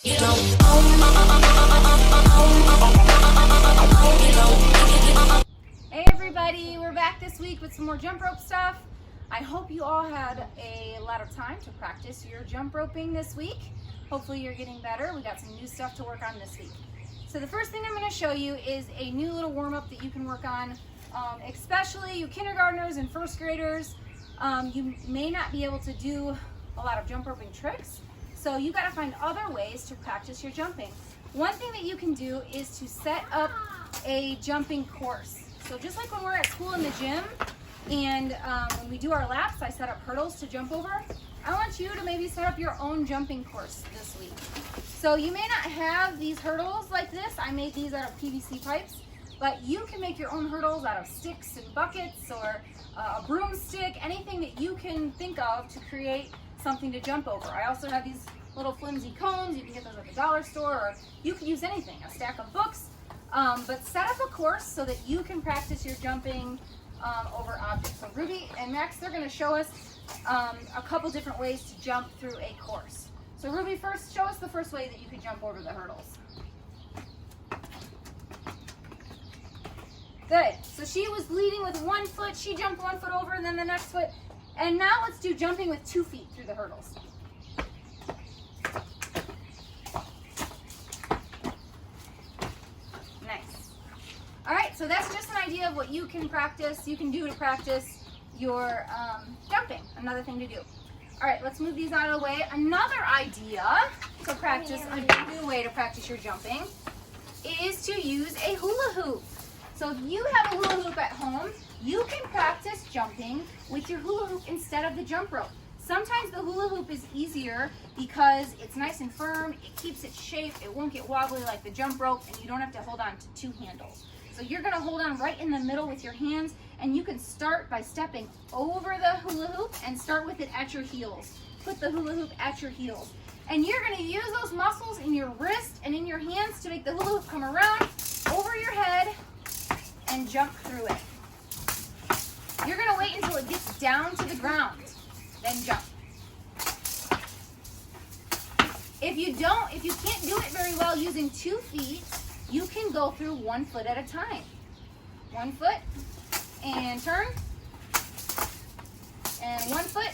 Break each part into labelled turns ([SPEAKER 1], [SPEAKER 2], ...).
[SPEAKER 1] Hey everybody, we're back this week with some more jump rope stuff. I hope you all had a lot of time to practice your jump roping this week. Hopefully you're getting better. We got some new stuff to work on this week. So the first thing I'm going to show you is a new little warm-up that you can work on, especially you kindergartners and first graders. You may not be able to do a lot of jump roping tricks, so you got to find other ways to practice your jumping. One thing that you can do is to set up a jumping course. So just like when we're at school in the gym and when we do our laps, I set up hurdles to jump over. I want you to maybe set up your own jumping course this week. So you may not have these hurdles like this. I made these out of PVC pipes, but you can make your own hurdles out of sticks and buckets or a broomstick, anything that you can think of to create something to jump over. I also have these little flimsy cones. You can get those at the dollar store, or you can use anything, a stack of books. But set up a course so that you can practice your jumping over objects. So Ruby and Max, they're going to show us a couple different ways to jump through a course. So Ruby, first, show us the first way that you can jump over the hurdles. Good. So she was leading with 1 foot. She jumped 1 foot over and then the next foot. And now let's do jumping with 2 feet through the hurdles. Nice. All right, so that's just an idea of what you can practice, you can do to practice your jumping. Another thing to do. All right, let's move these out of the way. Another idea to practice, a new way to practice your jumping is to use a hula hoop. So if you have a hula hoop at home, you can practice jumping with your hula hoop instead of the jump rope. Sometimes the hula hoop is easier because it's nice and firm, it keeps its shape, it won't get wobbly like the jump rope, and you don't have to hold on to 2 handles. So you're going to hold on right in the middle with your hands, and you can start by stepping over the hula hoop and start with it at your heels. Put the hula hoop at your heels. And you're going to use those muscles in your wrist and in your hands to make the hula hoop come around over your head and jump through it. You're going to wait until it gets down to the ground, then jump. If you can't do it very well using 2 feet, you can go through 1 foot at a time. 1 foot, and turn, and 1 foot.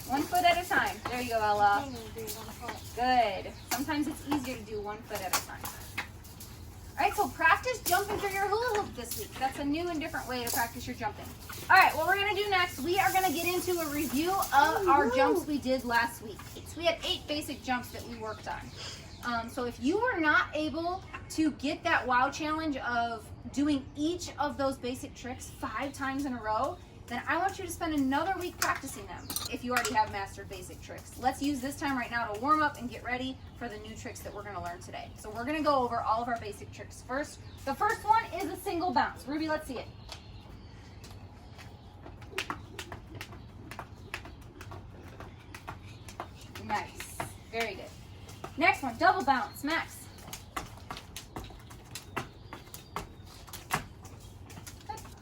[SPEAKER 1] 1 foot at a time. There you go, Ella. Good. Sometimes it's easier to do 1 foot at a time. All right, so practice jumping through your hula hoop this week. That's a new and different way to practice your jumping. All right, what we're going to do next, we are going to get into a review of our jumps we did last week. So we had 8 basic jumps that we worked on. So if you were not able to get that wow challenge of doing each of those basic tricks 5 times in a row, then I want you to spend another week practicing them if you already have mastered basic tricks. Let's use this time right now to warm up and get ready for the new tricks that we're going to learn today. So we're going to go over all of our basic tricks first. The first one is a single bounce. Ruby, let's see it. Nice. Very good. Next one, double bounce. Max.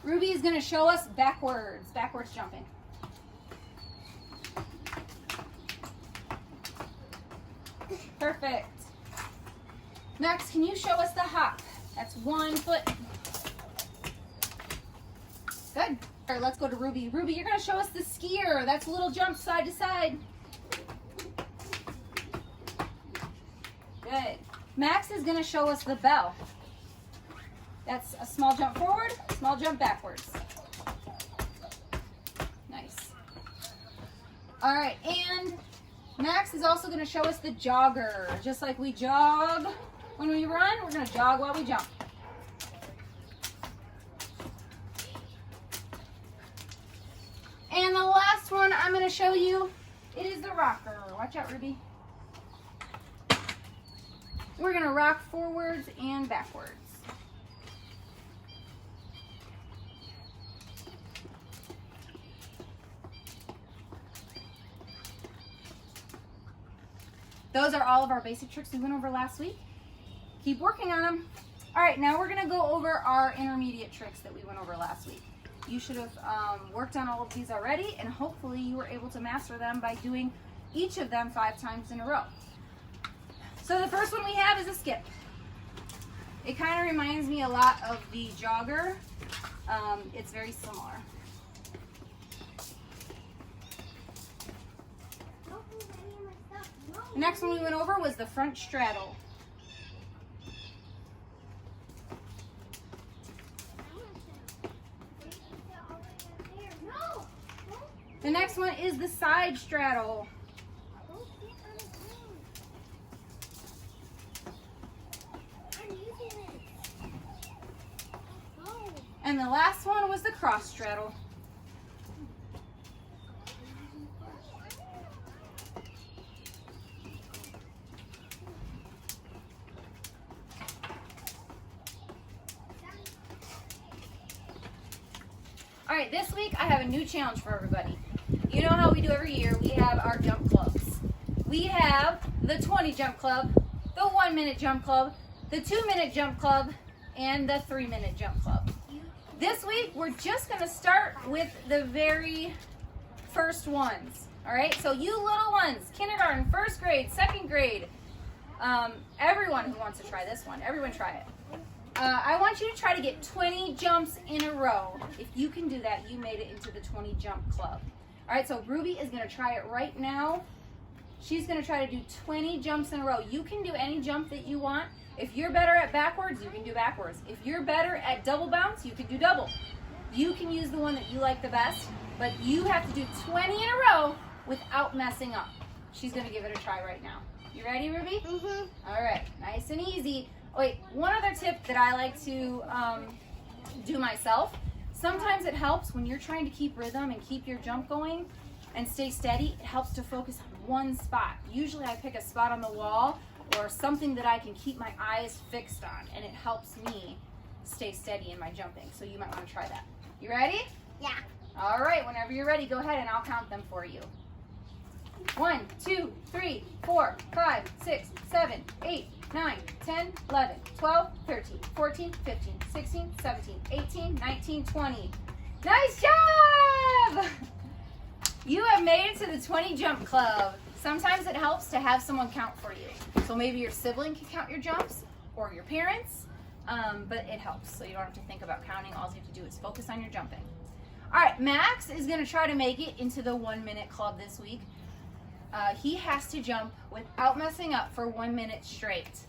[SPEAKER 1] Ruby is going to show us backwards jumping. Perfect. Max, can you show us the hop? That's 1 foot. Good. All right, let's go to Ruby. Ruby, you're going to show us the skier. That's a little jump side to side. Good. Max is going to show us the bell. That's a small jump forward, small jump backwards. Nice. All right, and Max is also going to show us the jogger. Just like we jog when we run, we're going to jog while we jump. And the last one I'm going to show you, it is the rocker. Watch out, Ruby. We're going to rock forwards and backwards. Those are all of our basic tricks we went over last week. Keep working on them. All right, now we're going to go over our intermediate tricks that we went over last week. You should have worked on all of these already, and hopefully you were able to master them by doing each of them 5 times in a row. So the first one we have is a skip. It kind of reminds me a lot of the jogger. It's very similar. The next one we went over was the front straddle. The next one is the side straddle. And the last one was the cross straddle. All right, this week I have a new challenge for everybody. You know how we do every year, we have our jump clubs. We have the 20 jump club, the 1 minute jump club, the 2 minute jump club, and the 3 minute jump club. This week, we're just gonna start with the very first ones. All right, so you little ones, kindergarten, 1st grade, 2nd grade, everyone who wants to try this one, everyone try it. I want you to try to get 20 jumps in a row. If you can do that, you made it into the 20 jump club. All right, so Ruby is gonna try it right now. She's gonna try to do 20 jumps in a row. You can do any jump that you want. If you're better at backwards, you can do backwards. If you're better at double bounce, you can do double. You can use the one that you like the best, but you have to do 20 in a row without messing up. She's gonna give it a try right now. You ready, Ruby?
[SPEAKER 2] Mm-hmm.
[SPEAKER 1] All right, nice and easy. Oh, wait, one other tip that I like to do myself. Sometimes it helps when you're trying to keep rhythm and keep your jump going and stay steady. It helps to focus on one spot. Usually I pick a spot on the wall or something that I can keep my eyes fixed on, and it helps me stay steady in my jumping. So you might want to try that. You ready?
[SPEAKER 2] Yeah.
[SPEAKER 1] All right, whenever you're ready, go ahead and I'll count them for you. 1, 2, 3, 4, 5, 6, 7, 8, 9, 10, 11, 12, 13, 14, 15, 16, 17, 18, 19, 20. Nice job! You have made it to the 20 jump club. Sometimes it helps to have someone count for you. So maybe your sibling can count your jumps or your parents, but it helps. So you don't have to think about counting. All you have to do is focus on your jumping. All right, Max is gonna try to make it into the 1 minute club this week. He has to jump without messing up for 1 minute straight.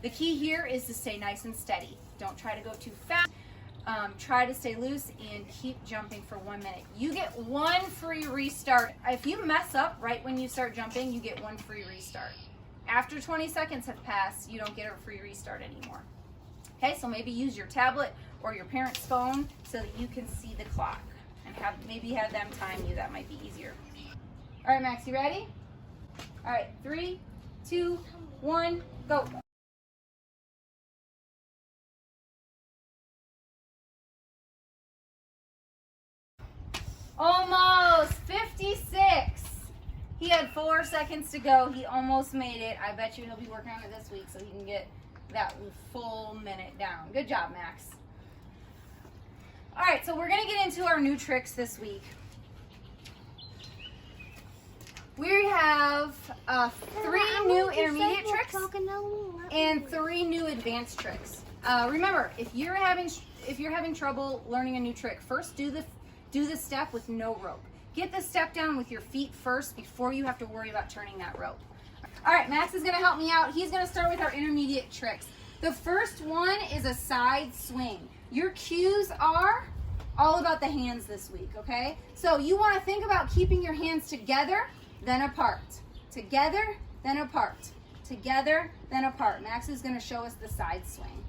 [SPEAKER 1] The key here is to stay nice and steady. Don't try to go too fast. Try to stay loose and keep jumping for 1 minute. You get 1 free restart. If you mess up right when you start jumping, you get 1 free restart. After 20 seconds have passed, you don't get a free restart anymore. Okay, so maybe use your tablet or your parent's phone so that you can see the clock and maybe have them time you. That might be easier. All right, Max, you ready? All right, 3, 2, 1, go. Almost 56. He had 4 seconds to go. He almost made it. I bet you he'll be working on it this week so he can get that full minute down. Good job, Max. All right, so we're gonna get into our new tricks this week. We have 3 new intermediate tricks and 3 new advanced tricks. Remember, if you're having trouble learning a new trick, first do the step with no rope. Get the step down with your feet first before you have to worry about turning that rope. All right, Max is gonna help me out. He's gonna start with our intermediate tricks. The first one is a side swing. Your cues are all about the hands this week, okay? So you wanna think about keeping your hands together, then apart. Together, then apart. Together, then apart. Max is gonna show us the side swing.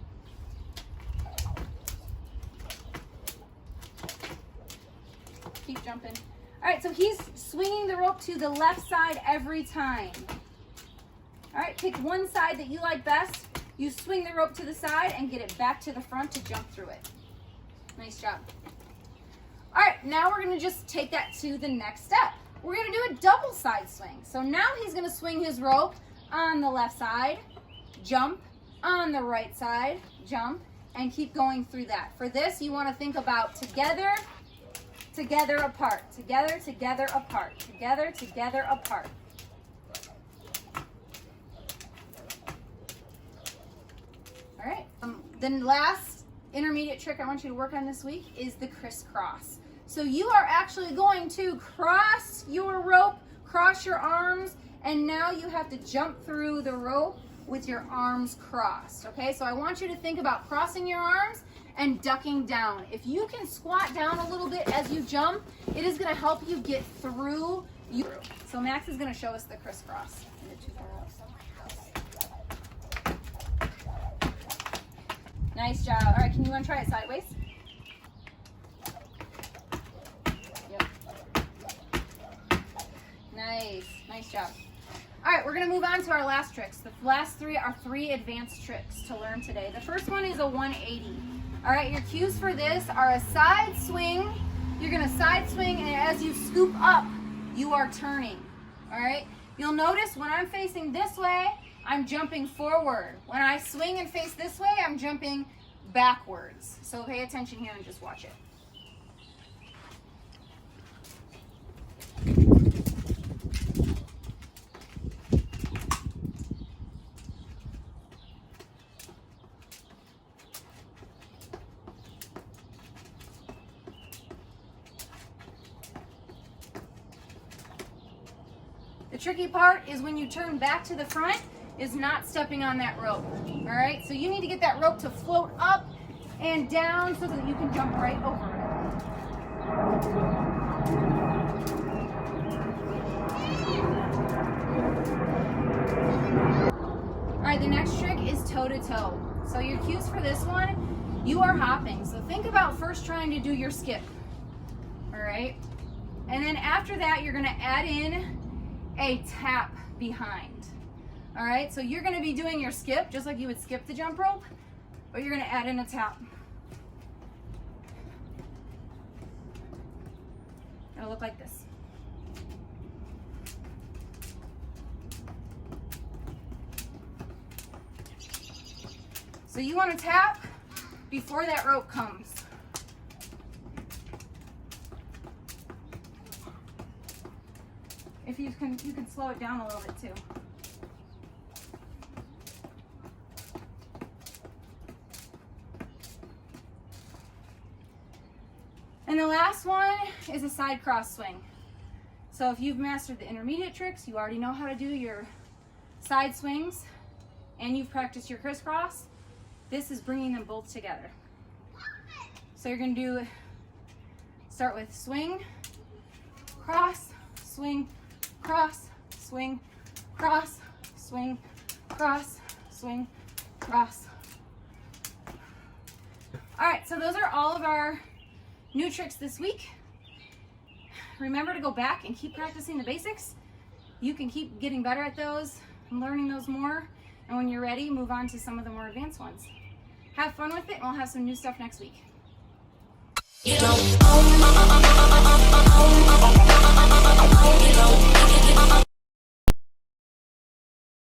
[SPEAKER 1] Keep jumping. All right, so he's swinging the rope to the left side every time. All right, pick one side that you like best. You swing the rope to the side and get it back to the front to jump through it. Nice job. All right, now we're gonna just take that to the next step. We're gonna do a double side swing. So now he's gonna swing his rope on the left side, jump, on the right side, jump, and keep going through that. For this, you wanna think about together, together, apart, together, together, apart, together, together, apart. All right, the last intermediate trick I want you to work on this week is the crisscross. So you are actually going to cross your rope, cross your arms, and now you have to jump through the rope with your arms crossed, okay? So I want you to think about crossing your arms and ducking down. If you can squat down a little bit as you jump, it is gonna help you get through. So Max is gonna show us the crisscross. Nice job. All right, you wanna try it sideways? Yep. Nice job. All right, we're gonna move on to our last tricks. The last three are 3 advanced tricks to learn today. The first one is a 180. All right, your cues for this are a side swing. You're gonna side swing, and as you scoop up, you are turning. All right, you'll notice when I'm facing this way, I'm jumping forward. When I swing and face this way, I'm jumping backwards. So pay attention here and just watch it. The tricky part is when you turn back to the front is not stepping on that rope. All right, so you need to get that rope to float up and down so that you can jump right over it. All right, the next trick is toe to toe. So your cues for this one, you are hopping. So think about first trying to do your skip, all right? And then after that, you're gonna add in a tap behind. All right, so you're gonna be doing your skip just like you would skip the jump rope, but you're gonna add in a tap. It'll look like this. So you wanna tap before that rope comes. If you can slow it down a little bit too. And the last one is a side cross swing. So if you've mastered the intermediate tricks, you already know how to do your side swings, and you've practiced your crisscross, this is bringing them both together. So you're gonna start with swing, cross, swing, cross, swing, cross, swing, cross, swing, cross. All right, so those are all of our new tricks this week. Remember to go back and keep practicing the basics. You can keep getting better at those and learning those more. And when you're ready, move on to some of the more advanced ones. Have fun with it, and we'll have some new stuff next week. You know.